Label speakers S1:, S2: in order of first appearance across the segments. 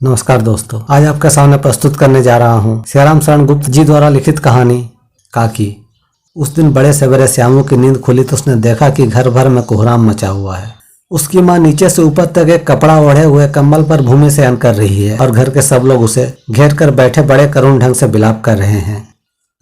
S1: नमस्कार दोस्तों, आज आपके सामने प्रस्तुत करने जा रहा हूँ सियाराम शरण गुप्त जी द्वारा लिखित कहानी काकी। उस दिन बड़े सवेरे श्यामू की नींद खुली तो उसने देखा कि घर भर में कोहराम मचा हुआ है। उसकी माँ नीचे से ऊपर तक एक कपड़ा ओढ़े हुए कंबल पर भूमि शयन कर रही है और घर के सब लोग उसे घेर कर बैठे बड़े करुण ढंग से विलाप कर रहे हैं।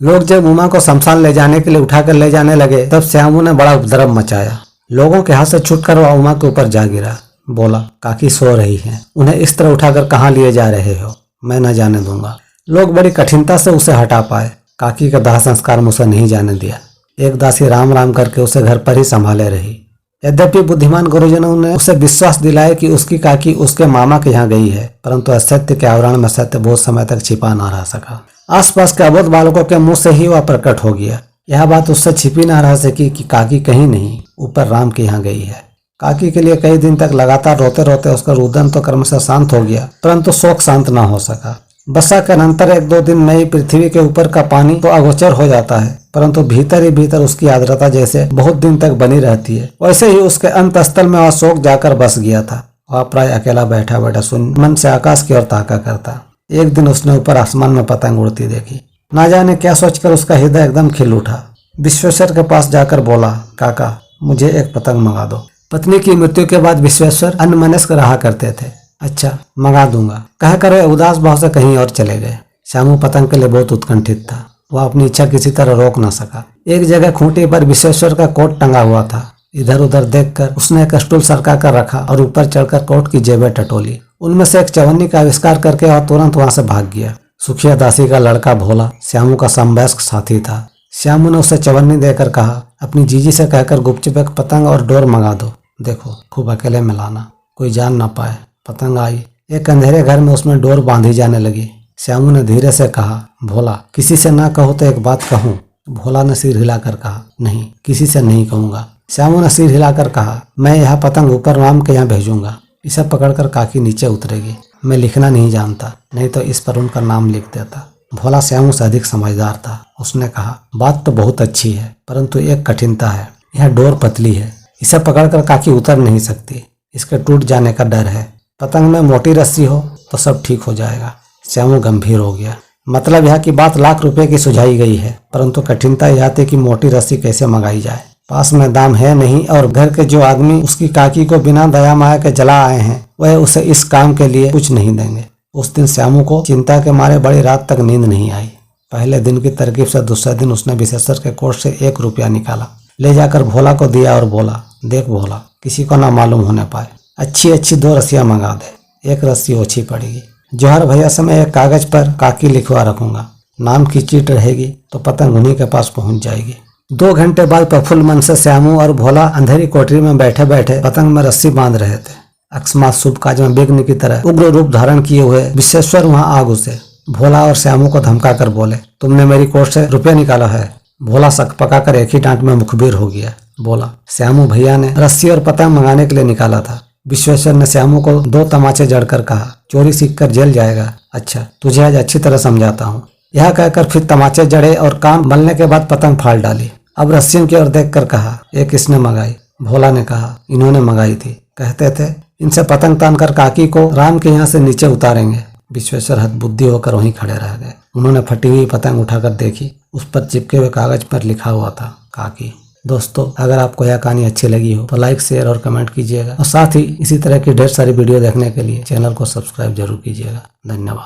S1: लोग जब उमा को शमशान ले जाने के लिए उठाकर ले जाने लगे तब श्यामू ने बड़ा उपद्रव मचाया। लोगों के हाथ से छूटकर वह उमा के ऊपर जा गिरा। बोला, काकी सो रही हैं, उन्हें इस तरह उठाकर कहाँ लिए जा रहे हो? मैं न जाने दूंगा। लोग बड़ी कठिनता से उसे हटा पाए। काकी का दाह संस्कार मुझसे नहीं जाने दिया। एक दासी राम राम करके उसे घर पर ही संभाले रही। यद्यपि बुद्धिमान गुरुजनों ने उसे विश्वास दिलाया कि उसकी काकी उसके मामा के यहाँ गई है, परंतु असत्य के आवरण में सत्य बहुत समय तक छिपा न रह सका। आसपास के अबोध बालकों के मुंह से ही वह प्रकट हो गया। यह बात उससे छिपी न रह सकी कि काकी कहीं नहीं, ऊपर राम के यहाँ गई है। काकी के लिए कई दिन तक लगातार रोते रोते उसका रुदन तो क्रमशः शांत हो गया, परंतु शोक शांत न हो सका। वर्षा के अनंतर एक दो दिन नई पृथ्वी के ऊपर का पानी तो अगोचर हो जाता है, परंतु भीतर ही भीतर उसकी आर्द्रता जैसे बहुत दिन तक बनी रहती है। वैसे ही उसके अंतस्थल में वह शोक जाकर बस गया था। वह प्राय अकेला बैठा बैठा शून्य मन से आकाश की ओर ताका करता। एक दिन उसने ऊपर आसमान में पतंग उड़ती देखी। ना जाने क्या सोचकर उसका हृदय एकदम खिल उठा। विश्वेश्वर के पास जाकर बोला, काका मुझे एक पतंग मंगा दो। पत्नी की मृत्यु के बाद विश्वेश्वर अन्यमनस्क रहा करते थे। अच्छा मंगा दूंगा कहकर वे उदास भाव से कहीं और चले गए। श्यामू पतंग के लिए बहुत उत्कंठित था। वह अपनी इच्छा किसी तरह रोक न सका। एक जगह खूंटी पर विश्वेश्वर का कोट टंगा हुआ था। इधर उधर देखकर उसने एक स्टूल सरका कर रखा और ऊपर चढ़कर कोट की जेबें टटोली। उनमें से एक चवन्नी का आविष्कार करके वह तुरंत वहां से भाग गया। सुखिया दासी का लड़का भोला श्यामू का समवयस्क साथी था। श्यामू ने उसे चवन्नी देकर कहा, अपनी जीजी से कहकर गुपचुप एक पतंग और डोर मंगा दो। देखो खूब अकेले में लाना, कोई जान ना पाए। पतंग आई। एक अंधेरे घर में उसमें डोर बांधी जाने लगी। श्यामू ने धीरे से कहा, भोला किसी से ना कहो तो एक बात कहूँ। भोला ने सिर हिलाकर कहा, नहीं किसी से नहीं कहूँगा। श्यामू ने सिर हिलाकर कहा, मैं यह पतंग ऊपर राम के यहाँ भेजूंगा। इसे पकड़कर काकी नीचे उतरेगी। मैं लिखना नहीं जानता, नहीं तो इस पर उनका नाम लिख देता। भोला श्यामू से अधिक समझदार था। उसने कहा, बात तो बहुत अच्छी है, परंतु एक कठिनता है। यह डोर पतली है, इसे पकड़कर काकी उतर नहीं सकती। इसके टूट जाने का डर है। पतंग में मोटी रस्सी हो तो सब ठीक हो जाएगा। श्यामू गंभीर हो गया। मतलब यह कि बात लाख रुपए की सुझाई गई है, परंतु कठिनता यह थी कि मोटी रस्सी कैसे मंगाई जाए। पास में दाम है नहीं और घर के जो आदमी उसकी काकी को बिना दया माया के जला आए हैं वह उसे इस काम के लिए कुछ नहीं देंगे। उस दिन श्यामू को चिंता के मारे बड़ी रात तक नींद नहीं आई। पहले दिन की तरकीब से दूसरे दिन उसने विशेश्वर के कोट से 1 रुपया निकाला, ले जाकर भोला को दिया और बोला, देख भोला किसी को ना मालूम होने पाए। अच्छी 2 रस्सियां मंगा दे, 1 रस्सी ओछी पड़ेगी। जौहर भैया से मैं एक कागज पर काकी लिखवा रखूंगा। नाम की चीट रहेगी तो पतंग उन्हीं के पास पहुंच जाएगी। 2 घंटे बाद प्रफुल्ल मन से श्यामू और भोला अंधेरी कोठरी में बैठे बैठे पतंग में रस्सी बांध रहे थे। अकस्मात शुभ काज में विघ्न की तरह उग्र रूप धारण किए हुए विश्वेश्वर वहां आ घुसे। भोला और श्यामू को धमका कर बोले, तुमने मेरी कोट से रुपया निकाला है। भोला सक पकाकर एक ही डांट में मुखबिर हो गया। बोला, श्यामू भैया ने रस्सी और पतंग मंगाने के लिए निकाला था। विश्वेश्वर ने श्यामू को 2 तमाचे जड़कर कहा, चोरी सीख कर जेल जाएगा। अच्छा तुझे आज अच्छी तरह समझाता हूँ। यह कहकर फिर तमाचे जड़े और काम बनने के बाद पतंग फाड़ डाली। अब रस्सियों की ओर देखकर कहा, ये किसने मंगाई? भोला ने कहा, इन्होंने मंगाई थी। कहते थे इनसे पतंग तानकर काकी को राम के यहाँ से नीचे उतारेंगे। विश्वेश्वर हतबुद्धि होकर वहीं खड़े रह गए। उन्होंने फटी हुई पतंग उठाकर देखी। उस पर चिपके हुए कागज पर लिखा हुआ था, काकी। दोस्तों, अगर आपको यह कहानी अच्छी लगी हो तो लाइक शेयर और कमेंट कीजिएगा और साथ ही इसी तरह की ढेर सारी वीडियो देखने के लिए चैनल को सब्सक्राइब जरूर कीजिएगा। धन्यवाद।